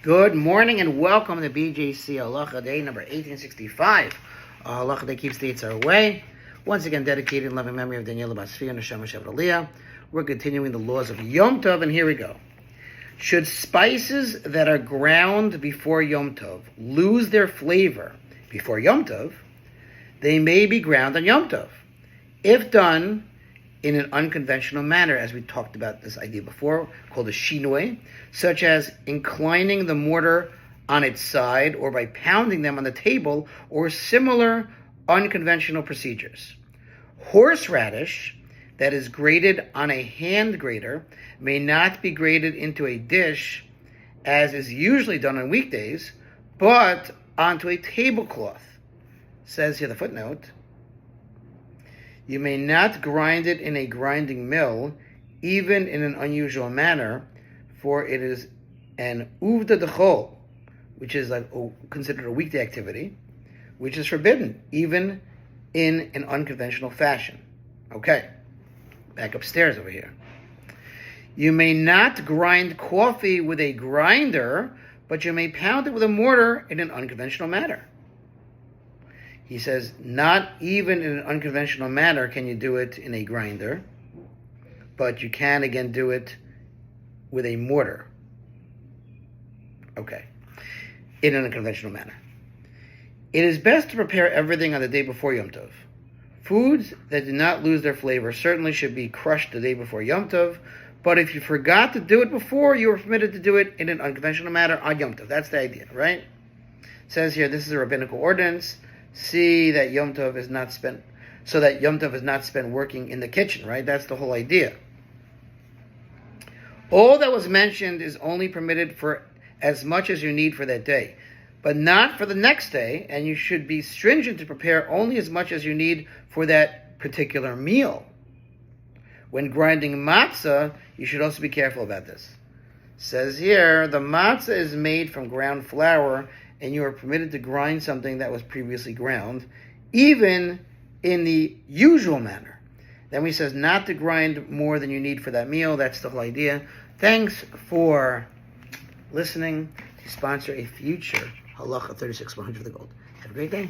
Good morning and welcome to BJC Halacha A, number 1865. Halacha A keeps the Yetzer Hara away. Once again, dedicated in loving memory of Daniela Basfi and Hashem Shevet Aliyah. We're continuing the laws of Yom Tov, and here we go. Should spices that are ground before Yom Tov lose their flavor before Yom Tov, they may be ground on Yom Tov, if done in an unconventional manner, as we talked about this idea before, called a shinoi, such as inclining the mortar on its side or by pounding them on the table, or similar unconventional procedures. Horseradish that is grated on a hand grater may not be grated into a dish, as is usually done on weekdays, but onto a tablecloth. Says here the footnote, you may not grind it in a grinding mill, even in an unusual manner, for it is an uvda dechol, which is considered a weekday activity, which is forbidden, even in an unconventional fashion. Okay, back upstairs over here. You may not grind coffee with a grinder, but you may pound it with a mortar in an unconventional manner. He says, not even in an unconventional manner can you do it in a grinder, but you can again do it with a mortar. Okay. In an unconventional manner. It is best to prepare everything on the day before Yom Tov. Foods that do not lose their flavor certainly should be crushed the day before Yom Tov, but if you forgot to do it before, you are permitted to do it in an unconventional manner on Yom Tov. That's the idea, right? It says here, this is a rabbinical ordinance. See that Yom Tov is not spent, so that Yom Tov is not spent working in the kitchen, right? That's the whole idea. All that was mentioned is only permitted for as much as you need for that day, but not for the next day, and you should be stringent to prepare only as much as you need for that particular meal. When grinding matzah, you should also be careful about this. It says here, the matzah is made from ground flour, and you are permitted to grind something that was previously ground, even in the usual manner. Then he says not to grind more than you need for that meal. That's the whole idea. Thanks for listening to sponsor a future Halacha 36-100 of the Gold. Have a great day.